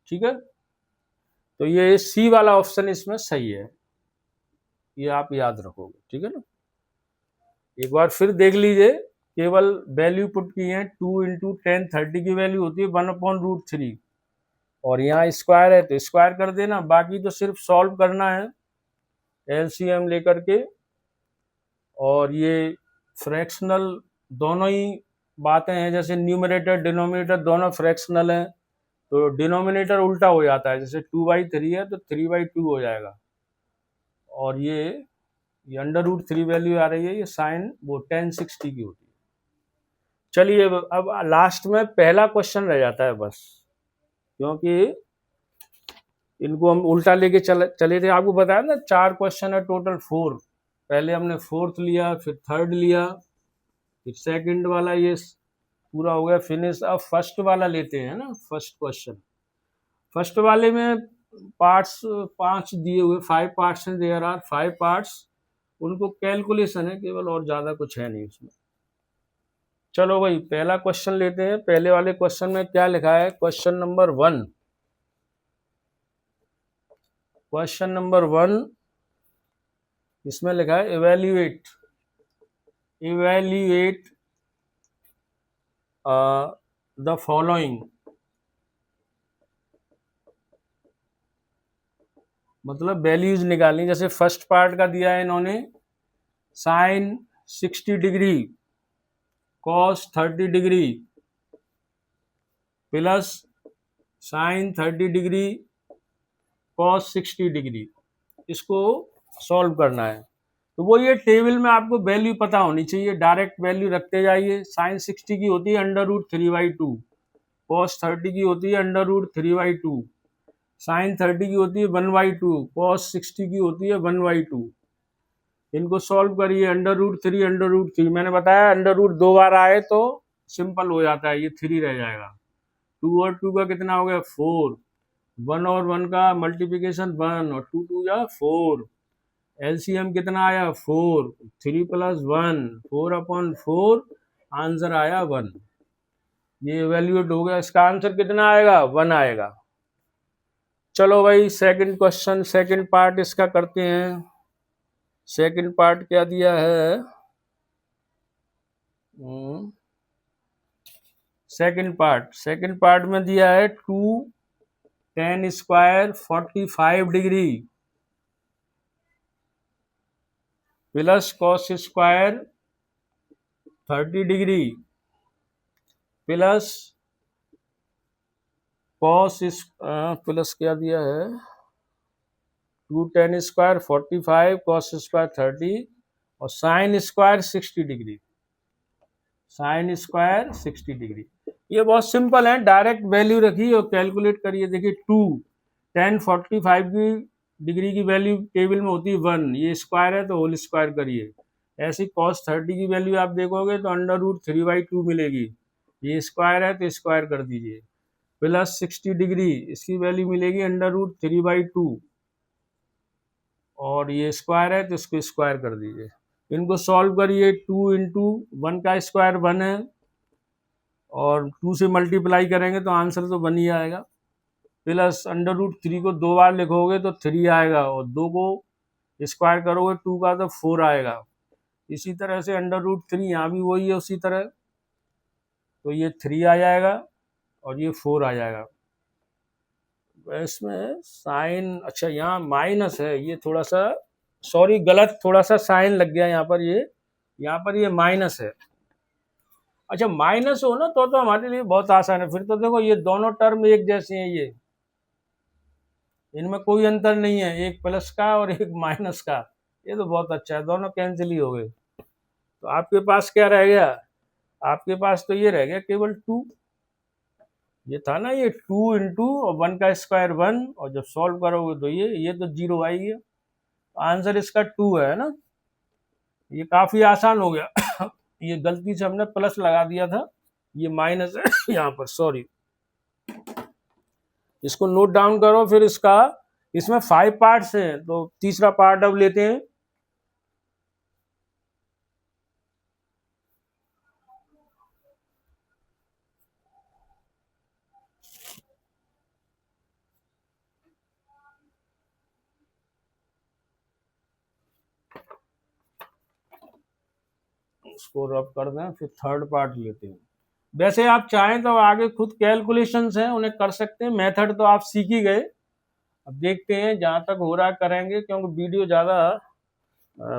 Speaker 1: ठीक है। तो ये सी वाला ऑप्शन इसमें सही है, ये आप याद रखोगे, ठीक है ना। एक बार फिर देख लीजिए, केवल वैल्यू पुट की है, 2 × tan 30 की वैल्यू होती है 1/√3, और यहाँ स्क्वायर है तो स्क्वायर कर देना, बाकी तो सिर्फ सॉल्व करना है एलसीएम लेकर के। और ये फ्रैक्शनल दोनों ही बातें हैं, जैसे न्यूमरेटर डिनोमिनेटर दोनों फ्रैक्शनल हैं, तो डिनोमिनेटर उल्टा हो जाता है, जैसे 2/3 है तो 3/2 हो जाएगा, और ये √3 वैल्यू आ रही है, ये साइन वो tan 60 की होती है। चलिए अब लास्ट में पहला क्वेश्चन रह जाता है बस, क्योंकि इनको हम उल्टा लेके चले थे। आपको बताया ना 4 क्वेश्चन है टोटल, 4, पहले हमने फोर्थ लिया, फिर थर्ड लिया, फिर सेकंड वाला ये पूरा हो गया फिनिश। अब फर्स्ट वाला लेते हैं ना, फर्स्ट क्वेश्चन। फर्स्ट वाले में पार्ट्स 5 दिए हुए, 5 पार्ट्स हैं, देयर आर 5 पार्ट्स, उनको कैलकुलेशन है केवल, और ज़्यादा कुछ है नहीं उसमें। चलो भाई पहला क्वेश्चन लेते हैं। पहले वाले क्वेश्चन में क्या लिखा है, क्वेश्चन नंबर 1, क्वेश्चन नंबर 1 इसमें लिखा है इवेल्युएट द फॉलोइंग, मतलब वैल्यूज निकालनी। जैसे फर्स्ट पार्ट का दिया है इन्होंने sine 60 degree cos 30 degree plus sine 30 degree cos 60 degree, इसको सॉल्व करना है। तो वो ये टेबल में आपको वैल्यू पता होनी चाहिए, डायरेक्ट वैल्यू रखते जाइए। साइन 60 की होती है √3/2, कॉस 30 की होती है √3/2, साइन 30 की होती है 1/2, कॉस 60 की होती है 1/2। इनको सॉल्व करिए, √3 √3। मैंने बताया अंडर रूट 2 बार आए तो सिंपल हो जाता है, ये 3 रह जाएगा। 2 और 2 का कितना हो गया 4, 1 और 1 का मल्टीप्लिकेशन 1 और 2 2 या 4। एलसीएम कितना आया 4, 3 + 1 4/4, आंसर आया 1। ये इवेल्युएट हो गया, इसका आंसर कितना आएगा 1 आएगा। चलो भाई सेकंड क्वेश्चन, सेकंड पार्ट इसका करते हैं। सेकंड पार्ट क्या दिया है? सेकंड पार्ट में दिया है 2 tan square 45 degree plus cos square 30 degree plus cos plus क्या दिया है 2 tan स्क्वायर 45 कॉस स्क्वायर 30 और sine square 60 degree. Sine square 60 degree. ये बहुत सिंपल है, डायरेक्ट वैल्यू रखिए और कैलकुलेट करिए। देखिए 2 tan 45 की डिग्री की वैल्यू टेबल में होती है 1, ये स्क्वायर है तो होल स्क्वायर करिए। ऐसी cos 30 की वैल्यू आप देखोगे तो √3/2 मिलेगी, ये स्क्वायर है तो स्क्वायर कर दीजिए। प्लस 60 डिग्री इसकी वैल्यू मिलेगी √3/2 और ये स्क्वायर है तो इसको स्क्वायर कर दीजिए। इनको सॉल्व करिए, 2 × 1 का स्क्वायर 1 है और 2 से मल्टीप्लाई करेंगे तो आंसर तो 1 ही आएगा। प्लस √3 को 2 बार लिखोगे तो 3 आएगा और 2 को स्क्वायर करोगे 2 का तो 4 आएगा। इसी तरह से √3 यहाँ भी वही है उसी तरह, तो ये 3 आ जाएगा और ये 4 आ जाएगा। इसमें साइन, अच्छा यहाँ माइनस है, ये थोड़ा सा सॉरी गलत, थोड़ा सा साइन लग गया यहाँ पर, यहाँ पर ये माइनस है। अच्छा माइनस हो ना तो हमारे लिए बहुत आसान है, फिर तो देखो ये दोनों टर्म एक जैसे हैं, ये इनमें कोई अंतर नहीं है, एक प्लस का और एक माइनस का। ये तो बहुत अच्छा है, दोनों कैंसिल ही हो गए। तो आपके पास क्या रह गया? आपके पास तो ये रह गया केवल 2। ये था ना ये 2 × 1 का स्क्वायर 1 और जब सॉल्व करोगे तो ये तो 0 आएगी। आंसर इसका 2 है ना। ये काफी आसान हो गया। ये गलती से हमने प्लस लगा दिया था, ये माइनस है यहाँ पर, सॉरी। इसको नोट डाउन करो। फिर इसमें 5 पार्ट्स हैं तो तीसरा पार्ट अब लेते हैं। इसको रब कर दें, फिर थर्ड पार्ट लेते हैं। वैसे आप चाहें तो आगे खुद कैलकुलेशंस हैं उन्हें कर सकते हैं, मेथड तो आप सीख ही गए। अब देखते हैं जहाँ तक हो रहा है करेंगे, क्योंकि वीडियो ज़्यादा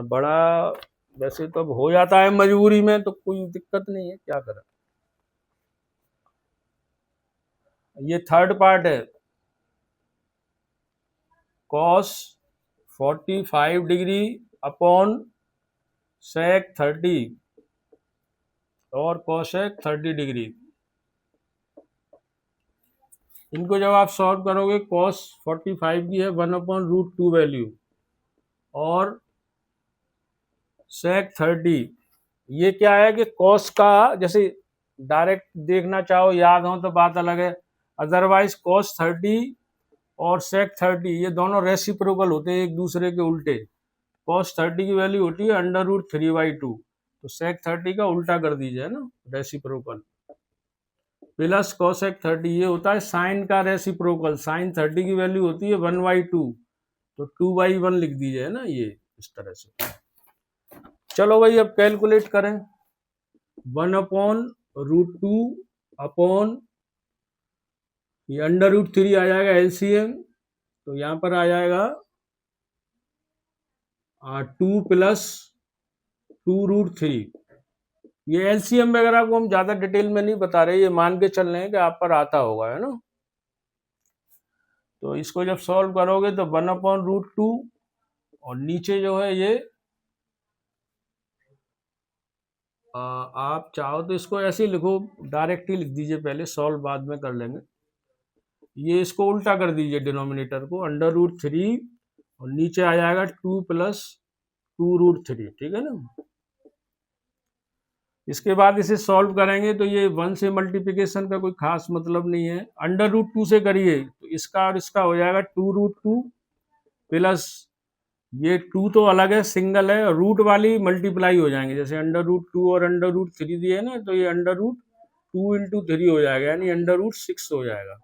Speaker 1: बड़ा वैसे तो अब हो जाता है मजबूरी में, तो कोई दिक्कत नहीं है, क्या करें। ये थर्ड पार्ट है, cos 45 डिग्री अपॉन sec 30 और cosec 30 डिग्री। इनको जब आप सॉल्व करोगे, cos 45 की है 1/√2 वैल्यू और sec 30, ये क्या है कि cos का जैसे डायरेक्ट देखना चाहो याद हो तो बात अलग है, अदरवाइज cos 30 और sec 30 ये दोनों रेसिप्रोकल होते हैं, एक दूसरे के उल्टे। cos 30 की वैल्यू होती है √3/2, तो sec 30 का उल्टा कर दीजिए ना, रेसिप्रोकल। प्लस cosec 30 ये होता है साइन का रेसिप्रोकल, साइन 30 की वैल्यू होती है 1/2, तो 2/1 लिख दीजिए ना, ये इस तरह से। चलो भाई अब कैलकुलेट करें। 1/√2 अपॉन ये √3 आ जाएगा एलसीएम, तो यहाँ पर आ जाएगा 2 + 2√3। ये एलसीएम वगैरह को हम ज्यादा डिटेल में नहीं बता रहे, ये मान के चल रहे हैं कि आप पर आता होगा, है ना। तो इसको जब सॉल्व करोगे तो 1/√2 और नीचे जो है ये आप चाहो तो इसको ऐसे ही लिखो, डायरेक्ट ही लिख दीजिए, पहले सॉल्व बाद में कर लेंगे। ये इसको उल्टा कर दीजिए डिनोमिनेटर को, √3 और नीचे आ जाएगा 2 + 2√3, ठीक है ना। इसके बाद इसे सॉल्व करेंगे तो ये 1 से मल्टीप्लिकेशन का कोई खास मतलब नहीं है। √2 से करिए तो इसका और इसका हो जाएगा 2√2 प्लस ये 2 तो अलग है, सिंगल है, और रूट वाली मल्टीप्लाई हो जाएंगे, जैसे √2 और √3 दिए ना, तो ये √2 × 3 हो जाएगा, यानी √6 हो जाएगा,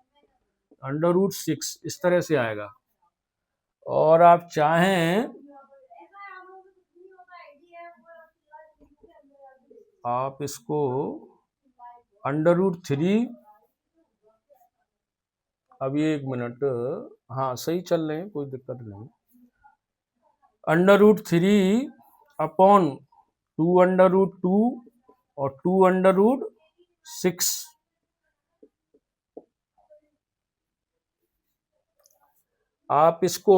Speaker 1: √6 इस तरह से आएगा। और आप चाहें आप इसको √3, अभी 1 मिनट, हाँ सही चल रहे हैं, कोई दिक्कत नहीं। √3 अपॉन 2√2 और 2√6, आप इसको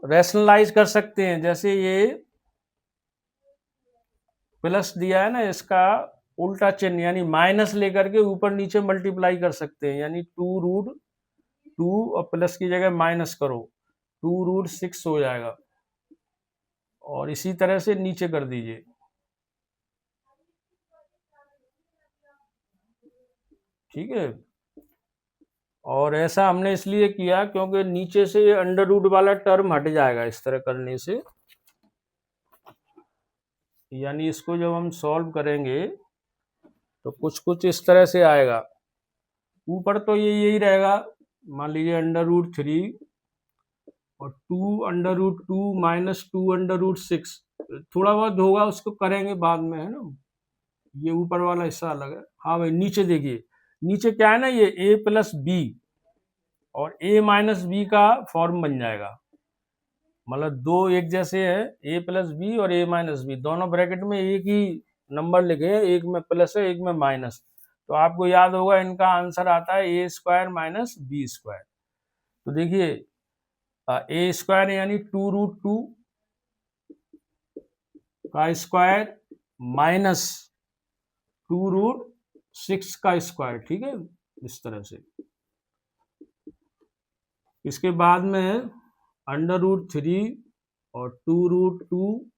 Speaker 1: रैशनलाइज कर सकते हैं। जैसे ये प्लस दिया है ना, इसका उल्टा चिन्ह यानी माइनस लेकर के ऊपर नीचे मल्टीप्लाई कर सकते हैं, यानी 2√2 और प्लस की जगह माइनस करो, 2√6 हो जाएगा। और इसी तरह से नीचे कर दीजिए, ठीक है। और ऐसा हमने इसलिए किया क्योंकि नीचे से ये अंडर रूट वाला टर्म हट जाएगा इस तरह करने से, यानी इसको जब हम सॉल्व करेंगे तो कुछ कुछ इस तरह से आएगा। ऊपर तो ये यही रहेगा, मान लीजिए √3 और 2√2 माइनस 2√6, थोड़ा बहुत होगा उसको करेंगे बाद में, है ना, ये ऊपर वाला हिस्सा अलग है। हाँ भाई, नीचे देखिए, नीचे क्या है ना, ये a + b और a - b का फॉर्म बन जाएगा, मतलब दो एक जैसे हैं, a + b और a - b, दोनों ब्रैकेट में एक ही नंबर लिखे हैं, एक में प्लस है एक में माइनस, तो आपको याद होगा इनका आंसर आता है a² - b²। तो देखिए a² यानी 2√2 का स्क्वायर माइनस 2√6 का स्क्वायर, ठीक है, इस तरह से। इसके बाद में √3 और 2√2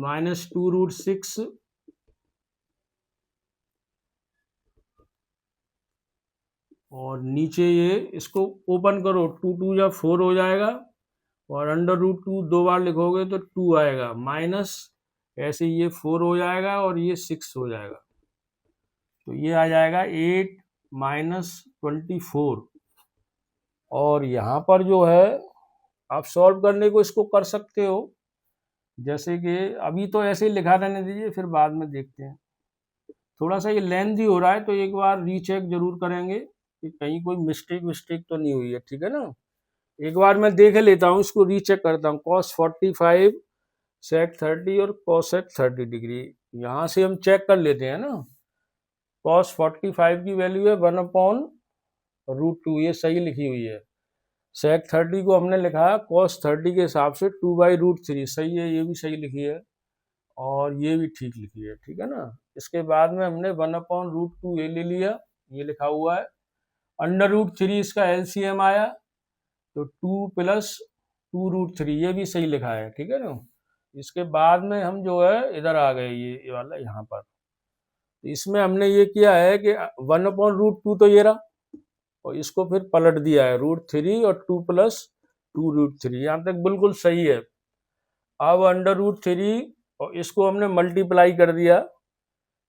Speaker 1: माइनस 2√6 और नीचे ये इसको ओपन करो, 2 2 या 4 हो जाएगा, और √2 दो बार लिखोगे तो 2 आएगा, माइनस ऐसे ये 4 हो जाएगा और ये 6 हो जाएगा, तो ये आ जाएगा 8 - 24। और यहाँ पर जो है आप सॉल्व करने को इसको कर सकते हो, जैसे कि अभी तो ऐसे ही लिखा रहने दीजिए, फिर बाद में देखते हैं। थोड़ा सा ये लेंथी हो रहा है तो एक बार रीचेक जरूर करेंगे कि कहीं कोई मिस्टेक तो नहीं हुई है, ठीक है ना। एक बार मैं देख लेता हूँ, इसको रीचेक करता हूँ। cos 45 sec 30 और cosec 30 डिग्री, यहाँ से हम चेक कर लेते हैं ना। cos 45 की वैल्यू है 1/√2, ये सही लिखी हुई है। sec 30 को हमने लिखा है cos 30 के हिसाब से 2/√3, सही है, ये भी सही लिखी है और ये भी ठीक लिखी है, ठीक है ना। इसके बाद में हमने 1/√2 ये ले लिया, ये लिखा हुआ है। √3 इसका एलसीएम आया तो 2 + 2√3, ये भी सही लिखा है, ठीक है ना। इसके बाद में हम जो है इधर आ गए, ये वाला यहाँ पर, तो इसमें हमने ये किया है कि 1/√2 तो ये रहा, और इसको फिर पलट दिया है √3 और 2 + 2√3, यहाँ तक बिल्कुल सही है। अब √3 और इसको हमने मल्टीप्लाई कर दिया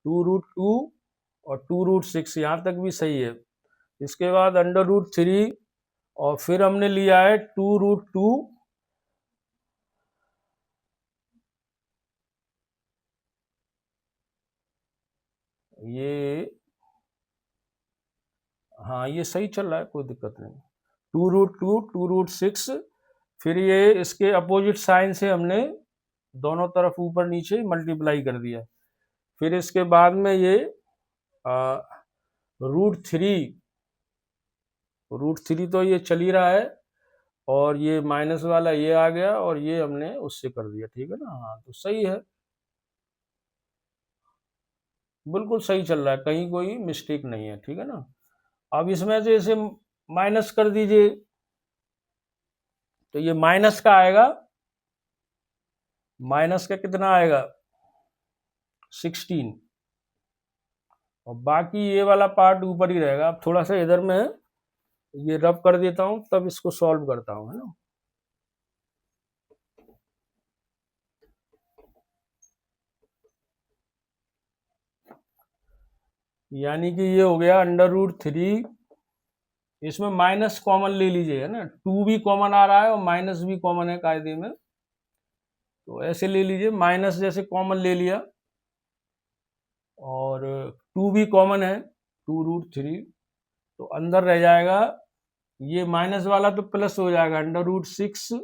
Speaker 1: 2√2 और 2√6, यहाँ तक भी सही है। इसके बाद √3 और फिर हमने लिया है 2√2 ये, हाँ ये सही चल रहा है, कोई दिक्कत नहीं। 2√2 2√6, फिर ये इसके अपोजिट साइन से हमने दोनों तरफ ऊपर नीचे मल्टीप्लाई कर दिया। फिर इसके बाद में ये √3 तो ये चल ही रहा है, और ये माइनस वाला ये आ गया, और ये हमने उससे कर दिया, ठीक है ना। हाँ तो सही है, बिल्कुल सही चल रहा है, कहीं कोई मिस्टेक नहीं है, ठीक है ना। अब इसमें से इसे माइनस कर दीजिए, तो ये माइनस का आएगा, माइनस का कितना आएगा 16, और बाकी ये वाला पार्ट ऊपर ही रहेगा। अब थोड़ा सा इधर में ये रब कर देता हूं, तब इसको सॉल्व करता हूं, है ना। यानी कि ये हो गया √3, इसमें माइनस कॉमन ले लीजिए, है ना, 2 भी कॉमन आ रहा है और माइनस भी कॉमन है कायदे में, तो ऐसे ले लीजिए, माइनस जैसे कॉमन ले लिया और 2 भी कॉमन है, 2√3, तो अंदर रह जाएगा ये माइनस वाला तो प्लस हो जाएगा √6,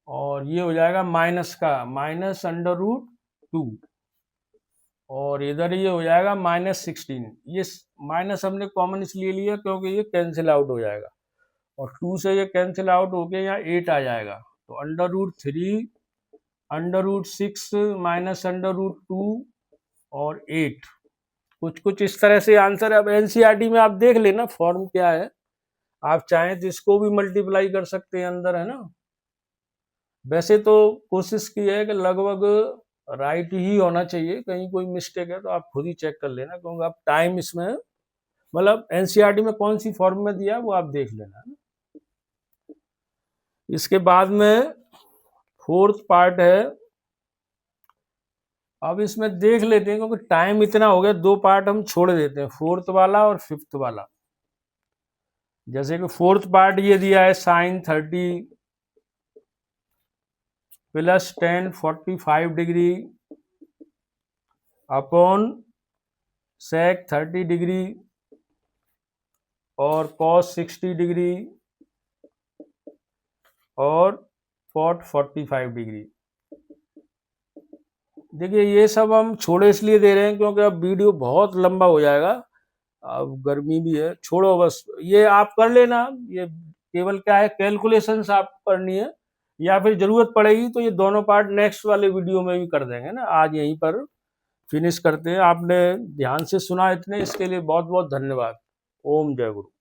Speaker 1: और ये हो जाएगा माइनस का -√2, और इधर ये हो जाएगा -16। ये माइनस हमने कॉमन इसलिए लिया क्योंकि ये कैंसिल आउट हो जाएगा, और 2 से ये कैंसिल आउट होके यहाँ 8 आ जाएगा, तो √3 √6 -√2 और 8, कुछ कुछ इस तरह से आंसर है। अब एनसीईआरटी में आप देख लेना फॉर्म क्या है, आप चाहें तो इसको भी मल्टीप्लाई कर सकते हैं अंदर, है ना। वैसे तो कोशिश की है कि लगभग राइट ही होना चाहिए, कहीं कोई मिस्टेक है तो आप खुद ही चेक कर लेना, क्योंकि आप टाइम इसमें मतलब एनसीईआरटी में कौन सी फॉर्म में दिया वो आप देख लेना। इसके बाद में 4th पार्ट है, अब इसमें देख लेते हैं क्योंकि टाइम इतना हो गया, 2 पार्ट हम छोड़ देते हैं, 4th वाला और 5th वाला। जैसे कि 4th पार्ट ये दिया है sin 30 + tan 45 degree upon sec 30 degree और cos 60 डिग्री और cot 45 डिग्री। देखिए ये सब हम छोड़े इसलिए दे रहे हैं क्योंकि अब वीडियो बहुत लंबा हो जाएगा, अब गर्मी भी है, छोड़ो बस, ये आप कर लेना, ये केवल क्या है कैलकुलेशंस आपको करनी है, या फिर जरूरत पड़ेगी तो ये दोनों पार्ट नेक्स्ट वाले वीडियो में भी कर देंगे ना। आज यहीं पर फिनिश करते हैं। आपने ध्यान से सुना इतने, इसके लिए बहुत बहुत धन्यवाद। ओम जय गुरु।